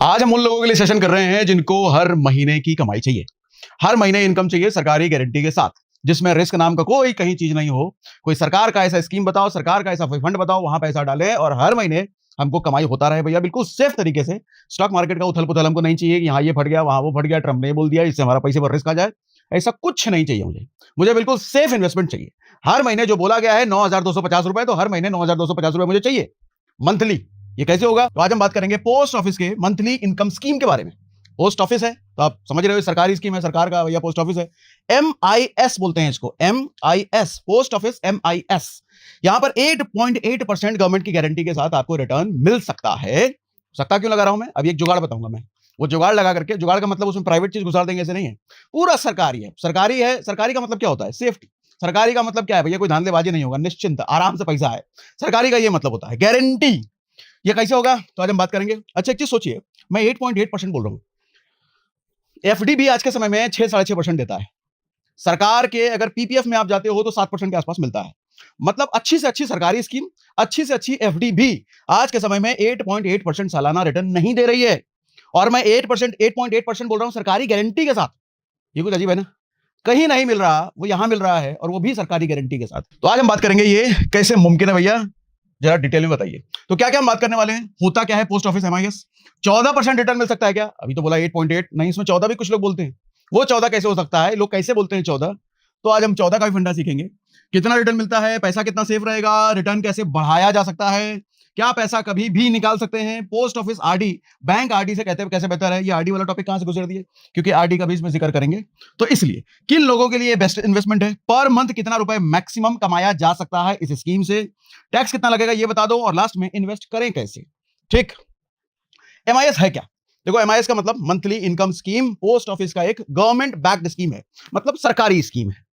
आज हम उन लोगों के लिए सेशन कर रहे हैं जिनको हर महीने की कमाई चाहिए, हर महीने इनकम चाहिए सरकारी गारंटी के साथ, जिसमें रिस्क नाम का कोई कहीं चीज नहीं हो। कोई सरकार का ऐसा स्कीम बताओ, सरकार का ऐसा कोई फंड बताओ, वहां पैसा डालें और हर महीने हमको कमाई होता रहे भैया, बिल्कुल सेफ तरीके से। स्टॉक मार्केट का उथल पुथल हमको नहीं चाहिए कि यहाँ ये फट गया वहां वो फट गया, ट्रम्प ने बोल दिया, इससे हमारा पैसे पर रिस्क आ जाए। ऐसा कुछ नहीं चाहिए मुझे। मुझे बिल्कुल सेफ इन्वेस्टमेंट चाहिए। हर महीने जो बोला गया है 9,250 रुपए, तो हर महीने 9,250 रुपए मुझे चाहिए मंथली। ये कैसे होगा? तो आज हम बात करेंगे पोस्ट ऑफिस के मंथली इनकम स्कीम के बारे में। पोस्ट ऑफिस है तो आप समझ रहे हो, सरकारी स्कीम है, सरकार का भैया पोस्ट ऑफिस है। MIS बोलते हैं इसको, MIS, पोस्ट ऑफिस MIS। यहां पर 8.8% गवर्नमेंट की गारंटी के साथ आपको रिटर्न मिल सकता है। सकता क्यों लगा रहा हूं मैं? अभी एक जुगाड़ बताऊंगा मैं। वो जुगाड़ लगा करके, जुगाड़ का मतलब उसमें प्राइवेट चीज घुसा देंगे ऐसे नहीं है, पूरा सरकारी है। सरकारी है, सरकारी का मतलब क्या होता है? सेफ्टी। सरकारी का मतलब क्या है भैया? कोई धांधलेबाजी नहीं होगा, निश्चिंत आराम से पैसा है। सरकारी का ये मतलब होता है गारंटी। ये कैसे होगा तो आज हम बात करेंगे। अच्छा एक चीज सोचिए, मैं 8.8% बोल रहा हूं। एफडी भी आज के समय में 6-6.5% देता है। सरकार के अगर पीपीएफ में आप जाते हो तो 7% के आसपास मिलता है। मतलब अच्छी से अच्छी सरकारी स्कीम, अच्छी से अच्छी एफडी भी आज के समय में 8.8% सालाना रिटर्न नहीं दे रही है। और मैं 8.8% बोल रहा हूं सरकारी गारंटी के साथ। ये कुछ अजीब है ना? कहीं नहीं मिल रहा, वो यहां मिल रहा है, और वो भी सरकारी गारंटी के साथ। तो आज हम बात करेंगे ये कैसे मुमकिन है भैया, जरा डिटेल में बताइए। तो क्या क्या हम बात करने वाले हैं? होता क्या है पोस्ट ऑफिस MIS? 14% रिटर्न मिल सकता है क्या? अभी तो बोला 8.8, नहीं इसमें 14 भी कुछ लोग बोलते हैं। वो 14 कैसे हो सकता है? लोग कैसे बोलते हैं 14? तो आज हम 14 का भी फंडा सीखेंगे। कितना रिटर्न मिलता है, पैसा कितना सेफ रहेगा, रिटर्न कैसे बढ़ाया जा सकता है, क्या पैसा कभी भी निकाल सकते हैं, post office RD, bank RD से कहते हैं कैसे बेहतर है। ये आरडी वाला टॉपिक कहां से गुजर दिए, क्योंकि आरडी का भी इसमें जिक्र करेंगे। तो इसलिए किन लोगों के लिए बेस्ट इन्वेस्टमेंट है, पर मंथ कितना रुपए मैक्सिमम कमाया जा सकता है इस स्कीम से, टैक्स कितना लगेगा ये बता दो, और लास्ट में इन्वेस्ट करें कैसे। ठीक, MIS है क्या? देखो MIS का मतलब monthly income scheme, post office का एक गवर्नमेंट बैक्ड स्कीम है, मतलब सरकारी स्कीम है।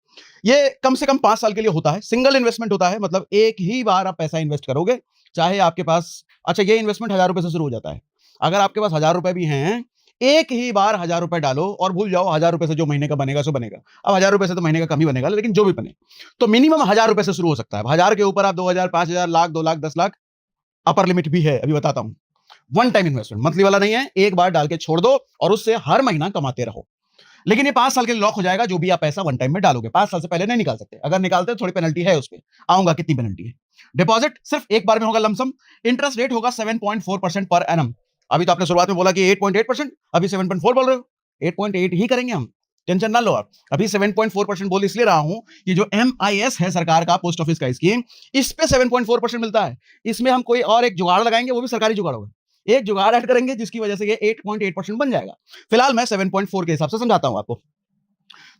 ये कम से कम 5 साल के लिए होता है, सिंगल इन्वेस्टमेंट होता है, मतलब एक ही बार आप पैसा इन्वेस्ट करोगे, चाहे आपके पास, अच्छा ये इन्वेस्टमेंट 1,000 रुपए से शुरू हो जाता है। अगर आपके पास 1,000 रुपए भी हैं, एक ही बार 1,000 रुपए डालो और भूल जाओ। 1,000 रुपए से जो महीने का बनेगा सो बनेगा। अब 1,000 रुपए से तो महीने का कम ही बनेगा, लेकिन जो भी बने, तो मिनिमम 1,000 रुपए से शुरू हो सकता है। 1,000 के ऊपर आप 2,000, 5,000, लाख, 2 लाख, 10 लाख, अपर लिमिट भी है, अभी बताता हूं। वन टाइम इन्वेस्टमेंट, मंथली वाला नहीं है, एक बार डाल के छोड़ दो और उससे हर महीना कमाते रहो। लेकिन ये 5 साल के लिए लॉक हो जाएगा, जो भी आप पैसा वन टाइम में डालोगे। 5 साल से पहले नहीं निकाल सकते, अगर निकालते हैं थोड़ी पेनल्टी है उस पर, आऊंगा कितनी पेनल्टी है। डिपॉजिट सिर्फ एक बार में होगा, लमसम। इंटरेस्ट रेट होगा 7.4% पर एनम। अभी तो आपने शुरुआत में बोला कि 8.8%, अभी 7.4 बोल रहे हो। 8.8 ही करेंगे हम, टेंशन ना लो आप। अभी 7.4% बोल इसलिए रहा हूं कि जो MIS है सरकार का पोस्ट ऑफिस का स्कीम, इस पे 7.4% मिलता है। इसमें हम कोई और एक जुगाड़ लगाएंगे, वो भी सरकारी जुगाड़ होगा। एक जुगाड़ ऐड करेंगे जिसकी वजह से ये 8.8% बन जाएगा। फिलहाल मैं 7.4 के हिसाब से समझाता हूं आपको।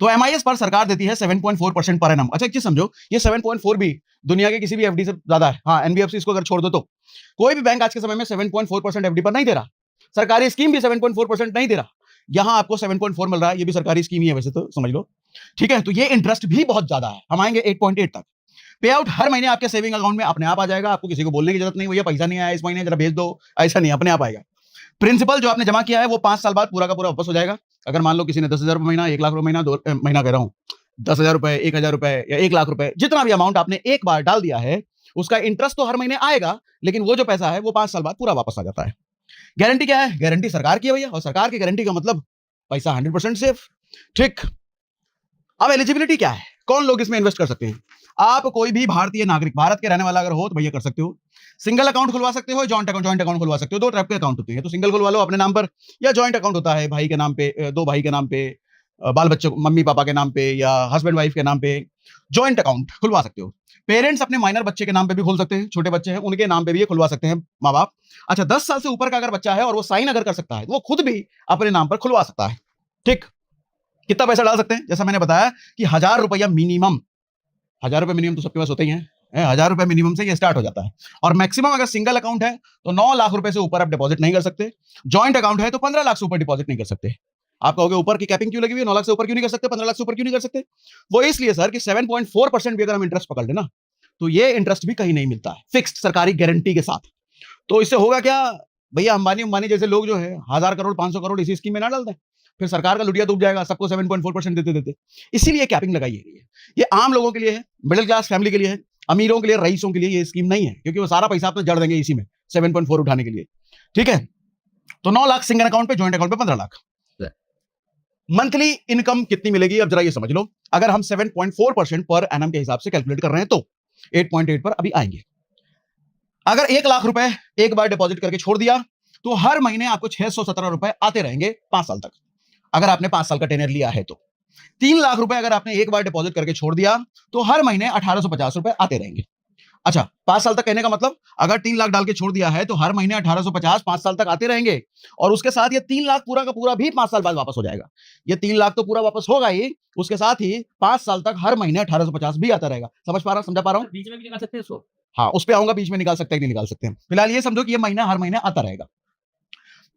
तो MIS पर सरकार देती है 7.4% पर एनम। अच्छा एक चीज समझो, ये 7.4 भी दुनिया के किसी भी एफडी से ज्यादा है। हाँ, एनबीएफसी इसको अगर छोड़ दो तो कोई भी बैंक आज के समय में 7.4% एफडी पर नहीं दे रहा। सरकारी स्कीम भी 7.4% नहीं दे रहा। यहां आपको 7.4 मिल रहा है, ये भी सरकारी स्कीम ही है वैसे तो, समझ लो। ठीक है, तो ये इंटरेस्ट भी बहुत ज्यादा है। हम आएंगे 8.8 तक। पे आउट हर महीने आपके सेविंग अकाउंट में अपने आप आ जाएगा, आपको किसी को बोलने की जरूरत नहीं, भैया पैसा नहीं आया इस महीने जरा भेज दो, ऐसा नहीं, अपने आप आएगा। प्रिंसिपल जो आपने जमा किया है वो 5 साल बाद पूरा का पूरा वापस हो जाएगा। अगर मान लो किसी ने 10,000 रुपए महीना, 1 लाख रुपए महीना, महीना कह रहा हूं, 10,000 रुपए, 1,000 रुपए या 1 लाख रुपए, जितना भी अमाउंट आपने एक बार डाल दिया है, उसका इंटरेस्ट तो हर महीने आएगा, लेकिन वो जो पैसा है वो 5 साल बाद पूरा वापस आ जाता है। गारंटी क्या है? गारंटी सरकार की है भैया, और सरकार की गारंटी का मतलब पैसा 100% सेफ। ठीक, अब एलिजिबिलिटी क्या है, कौन लोग इसमें इन्वेस्ट कर सकते हैं? आप कोई भी भारतीय नागरिक, भारत के रहने वाला अगर हो तो भैया कर सकते हो। सिंगल अकाउंट खुलवा सकते हो, जॉइंट अकाउंट खुलवा सकते हो। 2 टाइप के अकाउंट होते हैं, तो सिंगल खुलवा लो अपने नाम पर, या जॉइंट अकाउंट होता है भाई के नाम पे, 2 भाई के नाम पे, बाल बच्चों, मम्मी पापा के नाम पे, या हस्बैंड वाइफ के नाम पे जॉइंट अकाउंट खुलवा सकते हो। पेरेंट्स अपने माइनर बच्चे के नाम पे भी खोल सकते हैं, छोटे बच्चे हैं उनके नाम पे भी ये खुलवा सकते हैं माँ बाप। अच्छा 10 साल से ऊपर का अगर बच्चा है और वो साइन अगर कर सकता है तो वो खुद भी अपने नाम पर खुलवा सकता है। ठीक, कितना पैसा डाल सकते हैं? जैसा मैंने बताया कि 1,000 रुपया मिनिमम, 1,000 रुपए मिनिमम तो सबके पास होते ही हैं। 1,000 रुपए मिनिमम से ये स्टार्ट हो जाता है। और मैक्सिमम अगर सिंगल अकाउंट है तो 9 लाख रुपए से ऊपर आप डिपॉजिट नहीं कर सकते। जॉइंट अकाउंट है तो 15 लाख से ऊपर डिपॉजिट नहीं कर सकते। आप कहोगे ऊपर की कैपिंग क्यों लगी हुई है, 9 लाख से ऊपर क्यों नहीं कर सकते, 15 लाख से ऊपर क्यों नहीं कर सकते? वो इसलिए सर कि 7.4% भी अगर हम इंटरेस्ट पकड़ लेना तो ये इंटरेस्ट भी कहीं नहीं मिलता है, फिक्स्ड सरकारी गारंटी के साथ। तो इससे होगा क्या भैया, अंबानी अंबानी जैसे लोग जो है 1,000 करोड़ 500 करोड़ इसी स्कीम में ना डाल दें, फिर सरकार का लुटिया डूब जाएगा, सबको 7.4% देते देते। इसीलिए कैपिंग लगाई है। ये आम लोगों के लिए है, मिडिल क्लास फैमिली के लिए है, अमीरों के लिए, रईसों के लिए ये स्कीम नहीं है, क्योंकि वो सारा पैसा अपने जड़ देंगे इसी में 7.4 उठाने के लिए। ठीक है, तो 9 लाख सिंगल अकाउंट पे, ज्वाइंट अकाउंट पे 15 लाख। मंथली इनकम कितनी मिलेगी अब जरा ये समझ लो। अगर हम 7.4% पर एनम के हिसाब से कैलकुलेट कर रहे हैं तो 8.8 पर अभी आएंगे। अगर 1 लाख रुपए एक बार डिपॉजिट करके छोड़ दिया तो हर महीने आपको 617 रुपए आते रहेंगे 5 साल तक, अगर आपने 5 साल का टेनर लिया है तो। 3 लाख रुपए अगर आपने एक बार डिपॉजिट करके छोड़ दिया तो हर महीने 1850 रुपए आते रहेंगे। अच्छा, 5 साल तक कहने का मतलब अगर 3 लाख डाल के छोड़ दिया है तो हर महीने 1850 5 साल तक आते रहेंगे, और उसके साथ ये 3 लाख पूरा का पूरा भी 5 साल बाद वापस हो जाएगा। ये 3 लाख तो पूरा वापस होगा ही, उसके साथ ही 5 साल तक हर महीने 1850 भी आता रहेगा। समझ पा रहा हूं, समझा पा रहा हूं? बीच में भी निकाल सकते हैं इसको। हाँ, उस पे आऊंगा, बीच में निकाल सकते हैं कि नहीं निकाल सकते हैं। फिलहाल ये समझो कि ये महीना हर महीने आता रहेगा।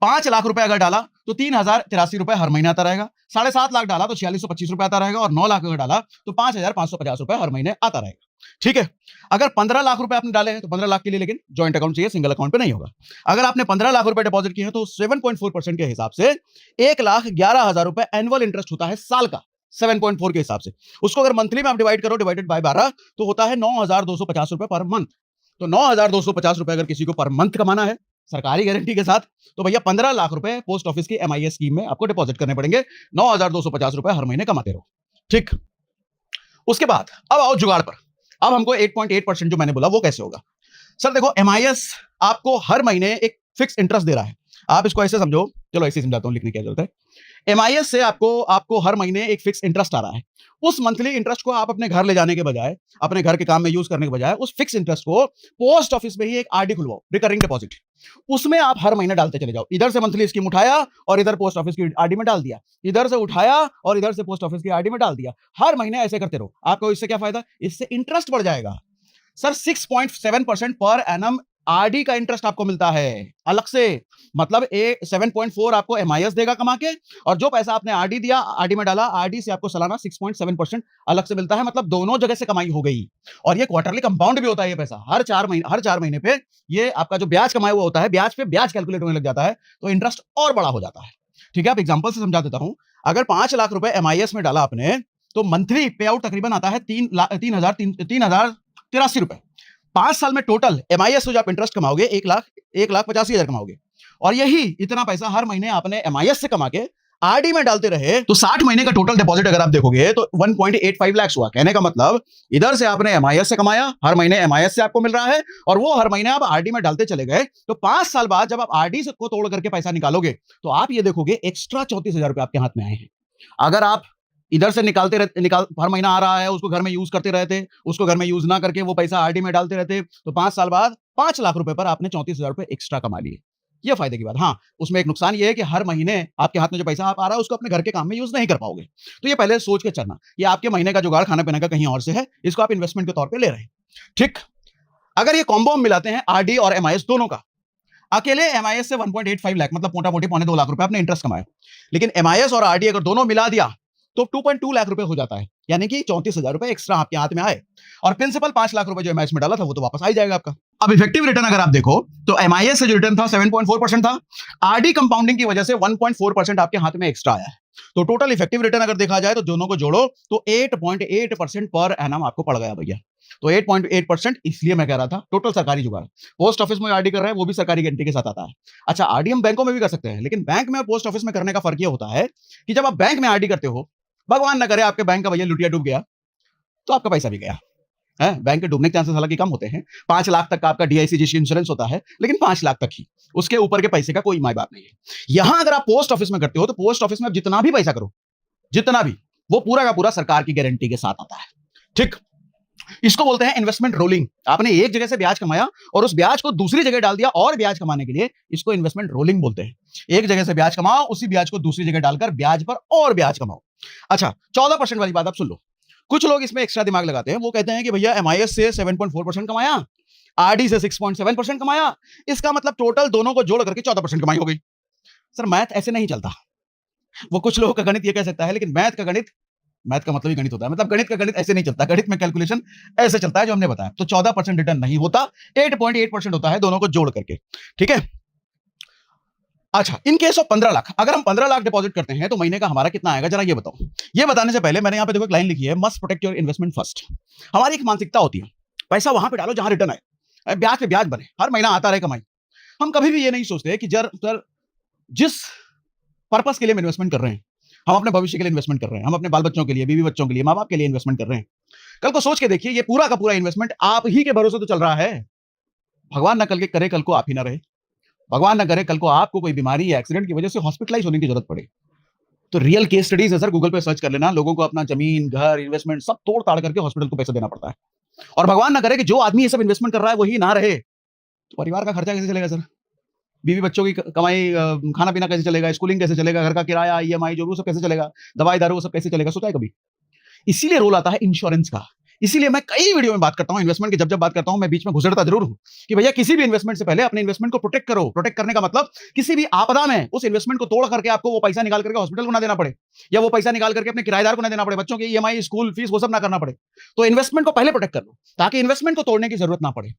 5 लाख रुपए अगर डाला तो 3083 रुपए हर महीने आता रहेगा। 7.5 लाख डाला तो 4625 रुपए आता रहेगा, और 9 लाख अगर डाला तो 5550 रुपए हर महीने आता रहेगा। ठीक है। अगर 15 लाख रुपए आपने डाले हैं तो 15 लाख के लिए लेकिन ज्वाइंट अकाउंट चाहिए, सिंगल अकाउंट पे नहीं होगा। अगर आपने 15 लाख रुपए डिपॉजिट किए हैं तो 7.4% के हिसाब से 1,11,000 रुपए एनुअल इंटरेस्ट होता है साल का, 7.4 के हिसाब से। उसको अगर मंथली में आप डिवाइड करो, डिवाइडेड बाय 12, तो होता है 9,250 रुपए पर मंथ। तो 9,250 रुपए अगर किसी को पर मंथ कमाना है सरकारी गारंटी के साथ, तो भैया 15 लाख रुपए पोस्ट ऑफिस की MIS स्कीम में आपको डिपॉजिट करने पड़ेंगे। 9,250 रुपए हर महीने कमाते रहो। ठीक। उसके बाद अब आओ जुगाड़ पर। अब हमको 8.8% जो मैंने बोला वो कैसे होगा? सर देखो, MIS आपको हर महीने एक फिक्स इंटरेस्ट दे रहा है। आप इसको ऐसे समझो, चलो ऐसे समझाता हूं, लिखने की क्या जरूरत है। MIS से आपको हर महीने एक फिक्स इंटरेस्ट आ रहा है। उस मंथली इंटरेस्ट को आप अपने घर ले जाने के बजाय, अपने घर के काम में यूज करने के बजाय, उस फिक्स इंटरेस्ट को पोस्ट ऑफिस में ही एक RD खुलवाओ, रिकरिंग डिपॉजिट। उसमें आप हर महीने डालते चले जाओ। इधर से मंथली स्कीम उठाया और इधर पोस्ट ऑफिस की RD में डाल दिया, इधर से उठाया और इधर से पोस्ट ऑफिस की RD में डाल दिया। हर महीने ऐसे करते रहो। आपको इससे क्या फायदा? इससे इंटरेस्ट बढ़ जाएगा। सर 6.7% पर एनम RD का इंटरेस्ट आपको मिलता है अलग से। मतलब 7.4 आपको MIS देगा कमा के, और जो पैसा आपने RD दिया, RD में डाला, RD से आपको सालाना 6.7% अलग से मिलता है। मतलब दोनों जगह से कमाई हो गई। और ये क्वार्टरली कंपाउंड भी होता है। ये पैसा हर 4 महीने पे ये आपका जो ब्याज कमाया हुआ होता है, ब्याज पे ब्याज कैलकुलेट होने लग जाता है, तो इंटरेस्ट और बड़ा हो जाता है। ठीक है, आप एग्जाम्पल से समझा देता हूं। अगर 5 लाख रुपए MIS में डाला आपने, तो मंथली पे आउट तकरीबन आता है 3,083 रुपए। 5 साल में टोटल MIS से जो आप इंटरेस्ट कमाओगे 1,85,000 कमाओगे, और यही इतना पैसा हर महीने आपने MIS से कमा के RD में डालते रहे, तो 60 महीने का टोटल डिपॉजिट अगर आप देखोगे तो 1.85 लाख हुआ। कहने का मतलब इधर से आपने MIS से कमाया, हर महीने MIS से आपको मिल रहा है, और वो हर महीने आप RD में डालते चले गए। तो 5 साल बाद जब आप RD को तोड़ करके पैसा निकालोगे तो आप ये देखोगे एक्स्ट्रा 34,000 रुपए आपके हाथ में आए हैं। अगर आप इधर से हर महीना आ रहा है, उसको घर में यूज करते रहते, उसको घर में यूज ना करके वो पैसा RD में डालते रहते, तो 5 साल बाद 5 लाख रुपए पर आपने 34,000 रुपए एक्स्ट्रा कमा लिए। ये फायदे की बात। हाँ, उसमें एक नुकसान ये है कि हर महीने आपके हाथ में जो पैसा आप आ रहा है उसको अपने घर के काम में यूज नहीं कर पाओगे। तो ये पहले सोच के चलना, ये आपके महीने का जुगाड़ खाना पीना का कहीं और से है, इसको आप इन्वेस्टमेंट के तौर पर ले रहे हैं। ठीक। अगर ये कॉम्बो हम मिलाते हैं RD और MIS दोनों का, अकेले MIS से 1.85 लाख मतलब मोटा मोटी 2.25 लाख रुपए आपने इंटरेस्ट कमाया, लेकिन MIS और RD अगर दोनों मिला दिया तो 2.2 लाख रुपए हो जाता है, यानी कि 34,000 रुपए एक्स्ट्रा आपके हाथ में आए, और प्रिंसिपल 5 लाख रुपए जो MIS में डाला था वो तो वापस आ ही जाएगा आपका। अब इफेक्टिव रिटर्न अगर आप देखो तो MIS से जो रिटर्न था 7.4% था, RD कंपाउंडिंग की वजह से 1.4% आपके हाथ में एक्स्ट्रा आया है। तो टोटल इफेक्टिव रिटर्न अगर देखा जाए तो दोनों को जोड़ो तो 8.8% पर एनम आपको पड़ गया भैया। तो 8.8% इसलिए मैं कह रहा था टोटल सरकारी जुगाड़। पोस्ट ऑफिस में RD कर रहे हैं वो भी सरकारी गारंटी के साथ आता है। अच्छा, RD हम बैंकों में भी कर सकते हैं, लेकिन बैंक में और पोस्ट ऑफिस में करने का फर्क ये होता है कि जब आप बैंक में RD करते हो, भगवान ना करे आपके बैंक का भैया लुटिया डूब गया तो आपका पैसा भी गया है। बैंक के डूबने के चांसेस हालांकि कम होते हैं। 5 लाख तक का आपका DICGC इंश्योरेंस होता है, लेकिन 5 लाख तक ही, उसके ऊपर के पैसे का कोई माय बाप नहीं है। यहां अगर आप पोस्ट ऑफिस में करते हो तो पोस्ट ऑफिस में आप जितना भी पैसा करो, जितना भी, वो पूरा का पूरा सरकार की गारंटी के साथ आता है। ठीक। इसको बोलते हैं इन्वेस्टमेंट रोलिंग। आपने एक जगह से ब्याज कमाया और उस ब्याज को दूसरी जगह डाल दिया और ब्याज कमाने के लिए, इसको इन्वेस्टमेंट रोलिंग बोलते हैं। एक जगह से ब्याज कमाओ, उसी ब्याज को दूसरी जगह डालकर ब्याज पर और ब्याज कमाओ। अच्छा, 14% वाली बात आप सुन लो। कुछ लोग इसमें एक्स्ट्रा दिमाग लगाते हैं, वो कहते हैं कि भैया MIS से 7.4% कमाया, RD से 6.7% कमाया, इसका मतलब टोटल दोनों को जोड़ करके 14% कमाई हो गई। सर मैथ ऐसे नहीं चलता। वो कुछ लोगों का गणित ये कह सकता है, लेकिन मैथ का मतलब ही गणित होता है। मतलब गणित का गणित ऐसे नहीं चलता, गणित में कैलकुलेशन ऐसे चलता है जो हमने बताया। तो 14% रिटर्न नहीं होता, 8.8% होता है दोनों को जोड़ करके। ठीक है। अच्छा, इन केस ऑफ 15 लाख, अगर हम 15 लाख डिपॉजिट करते हैं तो महीने का हमारा कितना आएगा जरा ये बताओ। ये बताने से पहले मैंने यहां पे देखो एक लाइन लिखी है, must protect your investment first. हमारी एक मानसिकता होती है, पैसा वहां पे डालो जहां रिटर्न आए, ब्याज पे ब्याज बने, हर महीना आता रहे कमाई। हम कभी भी ये नहीं सोचते कि सर जिस पर्पस के लिए हम इन्वेस्टमेंट कर रहे हैं, हम अपने भविष्य के लिए इन्वेस्टमेंट कर रहे हैं, हम अपने बाल बच्चों के लिए, बीवी बच्चों के लिए, माँ बाप के लिए इन्वेस्टमेंट कर रहे हैं। कल को सोच के देखिए, ये पूरा का पूरा इन्वेस्टमेंट आप ही के भरोसे तो चल रहा है। भगवान ना कल के करे, कल को आप ही ना रहे। भगवान ना करे कल को आपको कोई बीमारी या एक्सीडेंट की वजह से हॉस्पिटलाइज होने की जरूरत पड़े। तो रियल केस स्टडीज है सर, गूगल पे सर्च कर लेना। लोगों को अपना जमीन, घर, इन्वेस्टमेंट सब तोड़ ताड़ करके हॉस्पिटल को पैसा देना पड़ता है। और भगवान ना करे कि जो आदमी ये सब इन्वेस्टमेंट कर रहा है वही ना रहे, तो परिवार का खर्चा कैसे चलेगा सर? बीवी बच्चों की कमाई, खाना पीना कैसे चलेगा? स्कूलिंग कैसे चलेगा? घर का किराया, ईएमआई जो भी, सब कैसे चलेगा? दवाई दारू, वो सब कैसे चलेगा? सोचा है कभी? इसीलिए रोल आता है इंश्योरेंस का। इसीलिए मैं कई वीडियो में बात करता हूं इन्वेस्टमेंट की। जब बात करता हूं मैं बीच में घुसड़ता जरूर हूं कि भैया किसी भी इन्वेस्टमेंट से पहले अपने इन्वेस्टमेंट को प्रोटेक्ट करो। प्रोटेक्ट करने का मतलब किसी भी आपदा में उस इन्वेस्टमेंट को तोड़ करके आपको वो पैसा निकाल करके हॉस्पिटल को ना देना पड़े, या वो पैसा निकाल करके अपने किराएदार को ना देना पड़े, बच्चों की ईएमआई, स्कूल फीस, वो सब ना करना पड़े। तो इन्वेस्टमेंट को पहले प्रोटेक्ट कर लो ताकि इन्वेस्टमेंट को तोड़ने की जरूरत ना पड़े।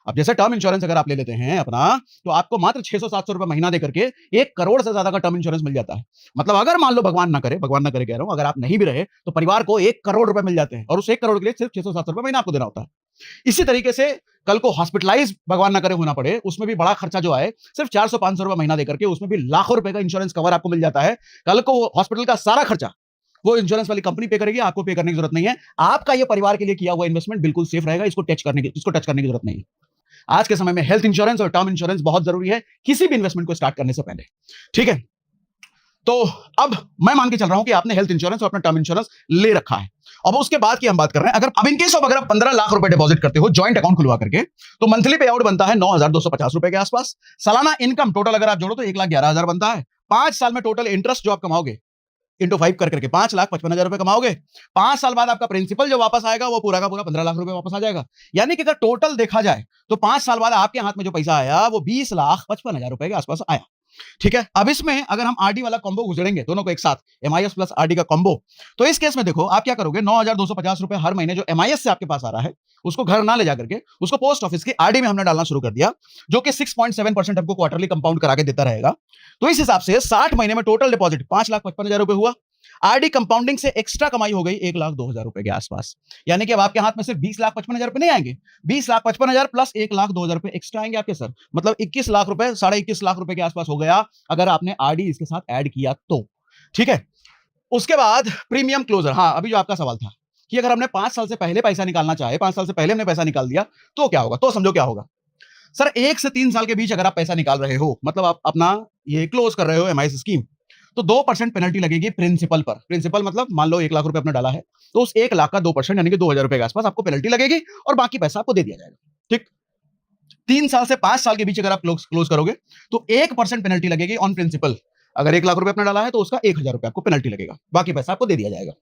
अब जैसे टर्म इंश्योरेंस अगर आप ले लेते हैं अपना, तो आपको मात्र 600-700 रुपए महीना दे करके 1 करोड़ से ज्यादा का टर्म इंश्योरेंस मिल जाता है। मतलब अगर मान लो भगवान ना करे कह रहा हूं, अगर आप नहीं भी रहे तो परिवार को 1 करोड़ रुपए मिल जाते हैं, और उस 1 करोड़ के लिए सिर्फ 600-700 रुपए महीना आपको देना होता है। इसी तरीके से कल को हॉस्पिटलाइज भगवान ना करे होना पड़े, उसमें भी बड़ा खर्चा जो आए, सिर्फ 400-500 रुपए महीना देकर के उसमें भी लाखों रुपए का इंश्योरेंस कवर आपको मिल जाता है। कल को हॉस्पिटल का सारा खर्चा वो इंश्योरेंस वाली कंपनी पे करेगी, आपको पे करने की जरूरत नहीं है। आपका ये परिवार के लिए किया हुआ इन्वेस्टमेंट बिल्कुल सेफ रहेगा, इसको टच करने की जरूरत नहीं है। आज के समय में हेल्थ इंश्योरेंस और टर्म इंश्योरेंस बहुत जरूरी है किसी भी इन्वेस्टमेंट को स्टार्ट करने से पहले, ठीक है? तो अब मैं मान के चल रहा हूं कि आपने हेल्थ इंश्योरेंस और अपना टर्म इंश्योरेंस ले रखा है। अब उसके बाद की हम बात कर रहे हैं, अगर इन केस ऑफ अगर आप 15 लाख रुपए डिपॉजिट करते हो जॉइंट अकाउंट खुलवा करके, तो मंथली पे आउट बनता है 9,250 रुपए के आसपास। सालाना इनकम टोटल अगर आप जोड़ो तो 1,11,000 बनता है। 5 साल में टोटल इंटरेस्ट जो आप कमाओगे इंटू 5 कर करके 5,55,000 रुपए कमाओगे। 5 साल बाद आपका प्रिंसिपल जो वापस आएगा वो पूरा का पूरा 15 लाख रुपए वापस आ जाएगा। यानी कि अगर टोटल देखा जाए तो 5 साल बाद आपके हाथ में जो पैसा आया वो 20,55,000 रुपए के आसपास आया, ठीक है? अब इसमें अगर हम आरडी वाला कॉम्बो गुजरेंगे दोनों को एक साथ, एमआईएस प्लस आरडी का कॉम्बो, तो इस केस में देखो आप क्या करोगे, 9,250 रुपए हर महीने जो एमआईएस से आपके पास आ रहा है उसको घर ना ले जाकर के उसको पोस्ट ऑफिस की आरडी में हमने डालना शुरू कर दिया, जो कि 6.7% हमको क्वार्टरली कंपाउंड करा के देता रहेगा। तो इस हिसाब से 60 महीने में टोटल डिपॉजिट 5,55,000 रुपए हुआ। आरडी कंपाउंडिंग से एक्स्ट्रा कमाई हो गई 1,02,000 रुपए के आसपास। यानी कि अब आपके हाथ में सिर्फ 20,55,000 रुपए नहीं आएंगे, 20,55,000 प्लस 1,02,000 रुपए एक्स्ट्रा आएंगे आपके सर, मतलब 21 लाख रुपए, 21.5 लाख रुपए के आसपास हो गया अगर आपने आरडी इसके साथ ऐड किया तो, ठीक है? उसके बाद प्रीमियम क्लोजर। हाँ, अभी जो आपका सवाल था कि अगर हमने 5 साल से पहले पैसा निकालना चाहे, 5 साल से पहले हमने पैसा निकाल दिया तो क्या होगा? तो समझो क्या होगा सर, 1 से 3 साल के बीच अगर आप पैसा निकाल रहे हो, मतलब आप अपना ये क्लोज कर रहे हो एमआईएस स्कीम, तो 2% पेनल्टी लगेगी प्रिंसिपल पर। प्रिंसिपल मतलब मान लो 1 लाख रुपए अपना डाला है, तो उस 1 लाख का 2% यानी कि 2,000 रुपए के आसपास आपको पेनल्टी लगेगी और बाकी पैसा आपको दे दिया जाएगा, ठीक? 3 साल से 5 साल के बीच अगर आप क्लोज करोगे तो 1% पेनल्टी लगेगी ऑन प्रिंसिपल। अगर 1 लाख रुपए अपना डाला है तो उसका 1,000 रुपए आपको पेनल्टी लगेगा, बाकी पैसा आपको दे दिया जाएगा।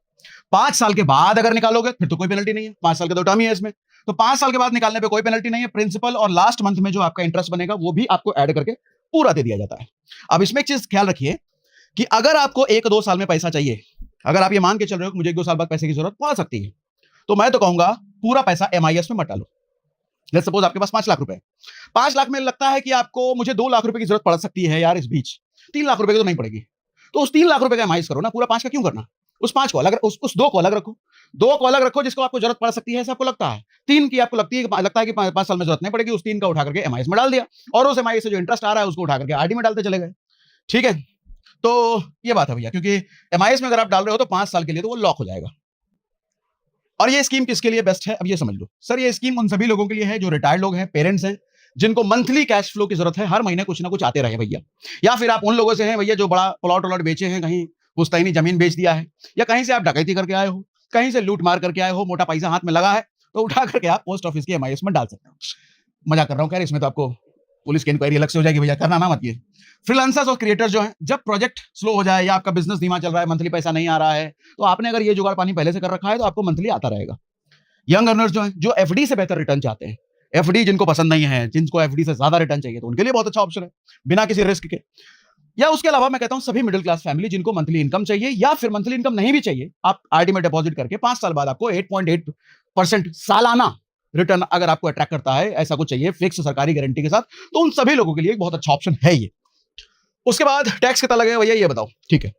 5 साल के बाद अगर निकालोगे फिर तो कोई पेनल्टी नहीं है, 5 साल का तो टर्म ही है इसमें, तो 5 साल के बाद निकालने पे कोई पेनल्टी नहीं है। प्रिंसिपल और लास्ट मंथ में जो आपका इंटरेस्ट बनेगा वो भी आपको ऐड करके पूरा दे दिया जाता है। अब इसमें एक चीज ख्याल रखिए कि अगर आपको 1-2 साल में पैसा चाहिए, अगर आप ये मान के चल रहे हो कि मुझे 1-2 साल बाद पैसे की जरूरत पड़ सकती है, तो मैं तो कहूंगा पूरा पैसा एमआईएस में मत डालो। लेट्स सपोज आपके पास 5 लाख रुपए, 5 लाख में लगता है कि आपको मुझे 2 लाख रुपए की जरूरत पड़ सकती है यार इस बीच, 3 लाख रुपए की तो नहीं पड़ेगी, तो उस 3 लाख रुपए का एमआईएस करो ना, पूरा 5 का क्यों करना? उस 5 को अलग, उस 2 को अलग रखो, 2 को अलग रखो जिसको आपको जरूरत पड़ सकती है ऐसा आपको लगता है, 3 की आपको लगता है कि 5 साल में जरूरत नहीं पड़ेगी, उस 3 का उठा करके एमआईएस में डाल दिया और उस एमआईएस से जो इंटरेस्ट आ रहा है उसको उठा करके आरडी में डालते चले गए, ठीक है? तो ये बात है भैया, क्योंकि एमआईएस में अगर आप डाल रहे हो तो 5 साल के लिए तो वो लॉक हो जाएगा। और ये स्कीम किसके लिए बेस्ट है अब ये समझ लो सर, ये स्कीम उन सभी लोगों के लिए है जो रिटायर्ड लोग हैं, पेरेंट्स हैं, जिनको मंथली कैश फ्लो की जरूरत है, हर महीने कुछ ना कुछ आते रहे भैया। या फिर आप उन लोगों से हैं भैया जो बड़ा प्लॉट व्लॉट बेचे हैं, कहीं पुश्तैनी जमीन बेच दिया है, या कहीं से आप डकैती करके आए हो, कहीं से लूट मार करके आए हो, मोटा पैसा हाथ में लगा है, तो उठा करके आप पोस्ट ऑफिस की एमआईएस में डाल सकते हो। मजाक कर रहा हूँ खैर, इसमें तो आपको पुलिस की इंक्वायरी अलग से हो जाएगी भैया, करना ना मत ये। फ्रीलांसर्स और क्रिएटर्स जो हैं, जब प्रोजेक्ट स्लो हो जाए या आपका बिजनेस धीमा चल रहा है, मंथली पैसा नहीं आ रहा है, तो आपने अगर ये जुगाड़ पानी पहले से कर रखा है तो आपको मंथली आता रहेगा। यंग अर्नर्स जो हैं, जो एफडी से बेहतर रिटर्न चाहते हैं, एफडी जिनको पसंद नहीं है, जिनको एफडी से ज्यादा रिटर्न चाहिए, तो उनके लिए बहुत अच्छा ऑप्शन है बिना किसी रिस्क के। या उसके अलावा मैं कहता हूं सभी मिडिल क्लास फैमिली जिनको मंथली इनकम चाहिए, या फिर मंथली इनकम नहीं भी चाहिए, आप आरडी में डिपॉजिट करके 5 साल बाद आपको 8.8% सालाना रिटर्न अगर आपको अट्रैक्ट करता है, ऐसा कुछ चाहिए फिक्स सरकारी गारंटी के साथ, तो उन सभी लोगों के लिए एक बहुत अच्छा ऑप्शन है ये। उसके बाद टैक्स कितना लगेगा भैया ये बताओ, ठीक है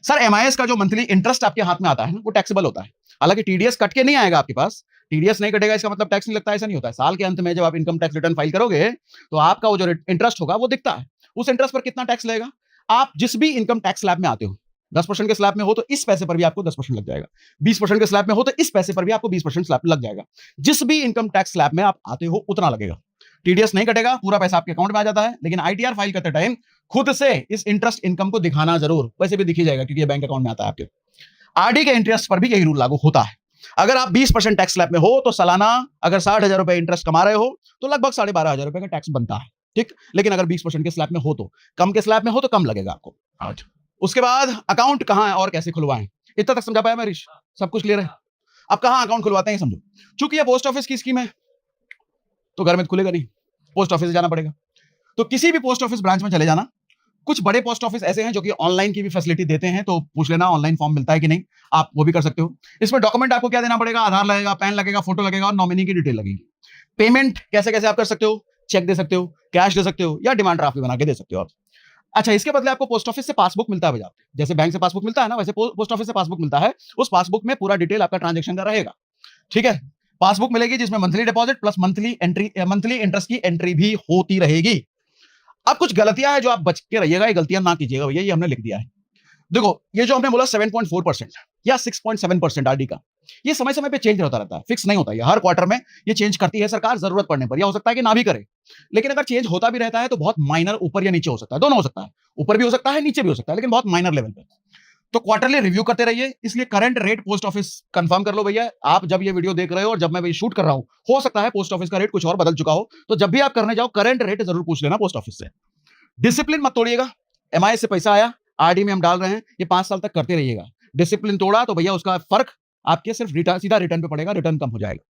सर? एमआईएस का जो मंथली इंटरेस्ट आपके हाथ में आता है वो टैक्सेबल होता है, हालांकि टीडीएस कट के नहीं आएगा आपके पास, टीडीएस नहीं कटेगा इसका मतलब टैक्स नहीं लगता, ऐसा नहीं होता है। साल के अंत में जब आप इनकम टैक्स रिटर्न फाइल करोगे तो आपका वो जो इंटरेस्ट होगा वो दिखता है, उस इंटरेस्ट पर कितना टैक्स लगेगा? आप जिस भी इनकम टैक्स स्लैब में आते हो, 10% के स्लैब में हो तो इस पैसे पर भी आपको 10% लग जाएगा, 20% के स्लैब में हो तो इस पैसे पर भी आपको 20% स्लैब लग जाएगा। जिस भी इनकम टैक्स स्लैब में आप आते हो उतना लगेगा। टीडीएस नहीं कटेगा, पूरा पैसा आपके अकाउंट में आ जाता है, लेकिन आईटीआर फाइल करते टाइम खुद से इस इंटरेस्ट इनकम को दिखाना जरूर, वैसे भी दिखी जाएगा क्योंकि ये बैंक अकाउंट में आता है आपके। आरडी के इंटरेस्ट पर भी यही रूल लागू होता है। अगर आप 20% टैक्स स्लैब में हो तो सालाना अगर 60,000 रुपए इंटरेस्ट कमा रहे हो तो लगभग 12,500 रुपए का टैक्स बनता है, ठीक। लेकिन अगर 20% के स्लैब में हो तो, कम के स्लैब में हो तो कम लगेगा आपको। आज उसके बाद अकाउंट कहां है और कैसे खुलवाएं, इतना तक समझा पाया मैं ऋषि? सब कुछ क्लियर है? अब कहां अकाउंट खुलवाते हैं समझो। चूंकि ये पोस्ट ऑफिस की स्कीम है तो घर में तो खुलेगा नहीं, पोस्ट ऑफिस जाना पड़ेगा। तो किसी भी पोस्ट ऑफिस ब्रांच में चले जाना। कुछ बड़े पोस्ट ऑफिस ऐसे हैं जो कि ऑनलाइन की भी फैसिलिटी देते हैं, तो पूछ लेना ऑनलाइन फॉर्म मिलता है कि नहीं, आप वो भी कर सकते हो। इसमें डॉक्यूमेंट आपको क्या देना पड़ेगा? आधार लगेगा, पैन लगेगा, फोटो लगेगा और नॉमिनी की डिटेल लगेगी। पेमेंट कैसे कैसे आप कर सकते हो? चेक दे सकते हो, कैश दे सकते हो या डिमांड ड्राफ्ट भी बना के दे सकते हो आप। अच्छा, इसके बदले आपको पोस्ट ऑफिस से पासबुक मिलता है भैया। जैसे बैंक से पासबुक मिलता है ना, वैसे पोस्ट ऑफिस से पासबुक मिलता है। उस पासबुक में पूरा डिटेल आपका ट्रांजेक्शन का रहेगा, ठीक है। पासबुक मिलेगी जिसमें monthly deposit plus monthly interest की एंट्री भी होती रहेगी। अब कुछ गलतियां हैं जो आप बच के रहिएगा, ये गलतियां ना कीजिएगा भैया, ये हमने लिख दिया है। देखो, ये जो हमने बोला 7.4% या 6.7% आरडी का, ये समय समय पे चेंज होता रहता है, फिक्स नहीं होता है। हर क्वार्टर में ये चेंज करती है सरकार जरूरत पड़ने पर, या हो सकता है कि ना भी करे। लेकिन अगर चेंज होता भी रहता है तो बहुत माइनर ऊपर या नीचे हो सकता है, दोनों हो सकता है, ऊपर भी हो सकता है नीचे भी हो सकता है, लेकिन बहुत माइनर लेवल पे। तो क्वार्टरली रिव्यू करते रहिए। इसलिए current rate post office confirm कर लो भैया। आप जब ये वीडियो देख रहे हो और जब मैं शूट कर रहा हूं, हो सकता है पोस्ट ऑफिस का रेट कुछ और बदल चुका हो, तो जब भी आप करने जाओ करंट रेट जरूर पूछ लेना पोस्ट ऑफिस से। डिसिप्लिन मत तोड़िएगा। एमआईएस से पैसा आया, आरडी में हम डाल रहे हैं, ये 5 साल तक करते रहिएगा। डिसिप्लिन तोड़ा तो भैया उसका फर्क आपके सिर्फ सीधा रिटर्न पे पड़ेगा, रिटर्न कम हो जाएगा।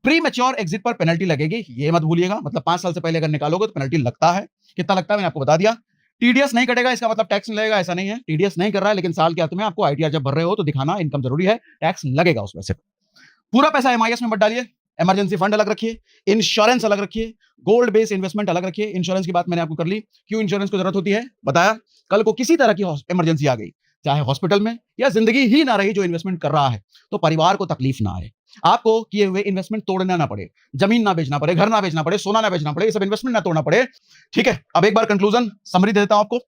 प्री मैच्योर एग्जिट पर पेनल्टी लगेगी, ये मत भूलिएगा। मतलब 5 साल से पहले अगर निकालोगे तो पेनल्टी लगता है। कितना लगता है मैंने आपको बता दिया। टीडीएस नहीं कटेगा, इसका मतलब टैक्स नहीं लगेगा, ऐसा नहीं है। टीडीएस नहीं कर रहा है, लेकिन साल के अंत में आपको आईटीआर जब भर रहे हो तो दिखाना इनकम जरूरी है, टैक्स लगेगा उसमें से। पूरा पैसा एमआईएस में मत डालिए। इमरजेंसी फंड अलग रखिए, इंश्योरेंस अलग रखिए, गोल्ड बेस्ड इन्वेस्टमेंट अलग रखिए। इंश्योरेंस की बात मैंने आपको कर ली, क्यों इंश्योरेंस की जरूरत होती है बताया। कल को किसी तरह की इमरजेंसी आ गई, चाहे हॉस्पिटल में या जिंदगी ही ना रही जो इन्वेस्टमेंट कर रहा है, तो परिवार को तकलीफ ना आए, आपको किए हुए इन्वेस्टमेंट तोड़ना ना पड़े, जमीन ना बेचना पड़े, घर ना बेचना पड़े, सोना ना बेचना पड़े, ये सब इन्वेस्टमेंट ना तोड़ना पड़े, ठीक है। अब एक बार कंक्लूजन समरी देता हूं आपको।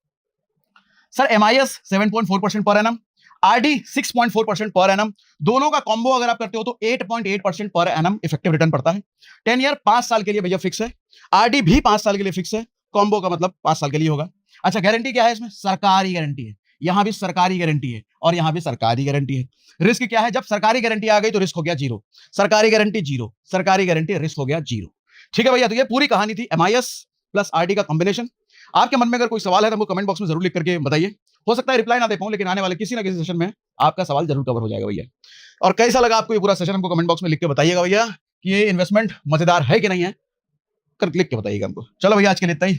Sir MIS 7.4% per annum, RD 6.4% per annum, दोनों का कॉम्बो अगर आप करते हो तो 8.8% पर एनम इफेक्टिव रिटर्न पड़ता है। 10 ईयर 5 साल के लिए भैया फिक्स है, आरडी भी 5 साल के लिए फिक्स है, कॉम्बो का मतलब 5 साल के लिए होगा। अच्छा, गारंटी क्या है इसमें? सरकारी गारंटी है। यहां भी सरकारी गारंटी है और यहां भी सरकारी गारंटी है। रिस्क क्या है? जब सरकारी गारंटी आ गई तो रिस्क हो गया जीरो, सरकारी गारंटी जीरो, सरकारी गारंटी रिस्क हो गया जीरो, ठीक है भैया। तो ये पूरी कहानी थी एमआईएस प्लस आरडी का कॉम्बिनेशन। आपके मन में अगर कोई सवाल है तो हमको कमेंट बॉक्स में जरूर लिख करके बताइए। हो सकता है रिप्लाई ना दे पाऊं, लेकिन आने वाले किसी ना किसी सेशन में आपका सवाल जरूर कवर हो जाएगा भैया। और कैसा लगा आपको ये पूरा सेशन, हमको कमेंट बॉक्स में लिख के बताइएगा भैया कि ये इन्वेस्टमेंट मजेदार है कि नहीं है, कर लिख के बताइएगा हमको। चलो भैया, आज के लिए इतना ही।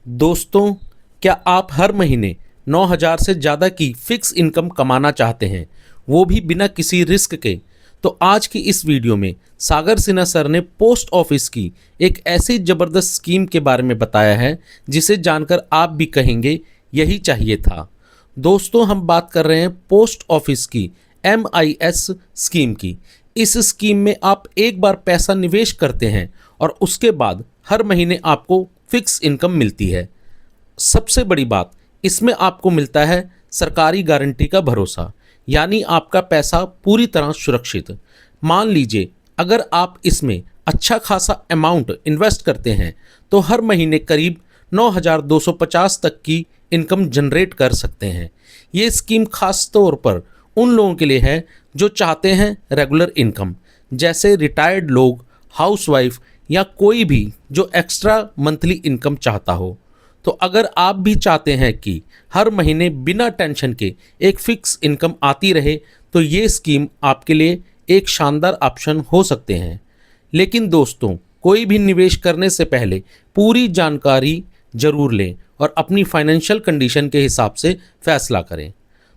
दोस्तों, क्या आप हर महीने 9,000 से ज़्यादा की फिक्स इनकम कमाना चाहते हैं, वो भी बिना किसी रिस्क के? तो आज की इस वीडियो में सागर सिन्हा सर ने पोस्ट ऑफिस की एक ऐसी ज़बरदस्त स्कीम के बारे में बताया है जिसे जानकर आप भी कहेंगे यही चाहिए था। दोस्तों, हम बात कर रहे हैं पोस्ट ऑफिस की MIS स्कीम की। इस स्कीम में आप एक बार पैसा निवेश करते हैं और उसके बाद हर महीने आपको फिक्स इनकम मिलती है। सबसे बड़ी बात, इसमें आपको मिलता है सरकारी गारंटी का भरोसा, यानी आपका पैसा पूरी तरह सुरक्षित। मान लीजिए अगर आप इसमें अच्छा खासा अमाउंट इन्वेस्ट करते हैं तो हर महीने करीब 9,250 तक की इनकम जनरेट कर सकते हैं। ये स्कीम खास तौर पर उन लोगों के लिए है जो चाहते हैं रेगुलर इनकम, जैसे रिटायर्ड लोग, हाउसवाइफ या कोई भी जो एक्स्ट्रा मंथली इनकम चाहता हो। तो अगर आप भी चाहते हैं कि हर महीने बिना टेंशन के एक फिक्स इनकम आती रहे, तो ये स्कीम आपके लिए एक शानदार ऑप्शन हो सकते हैं। लेकिन दोस्तों, कोई भी निवेश करने से पहले पूरी जानकारी जरूर लें और अपनी फाइनेंशियल कंडीशन के हिसाब से फैसला करें।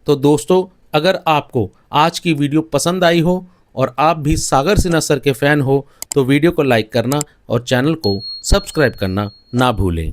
तो दोस्तों, अगर आपको आज की वीडियो पसंद आई हो और आप भी सागर सिन्हा सर के फ़ैन हो तो वीडियो को लाइक करना और चैनल को सब्सक्राइब करना ना भूलें।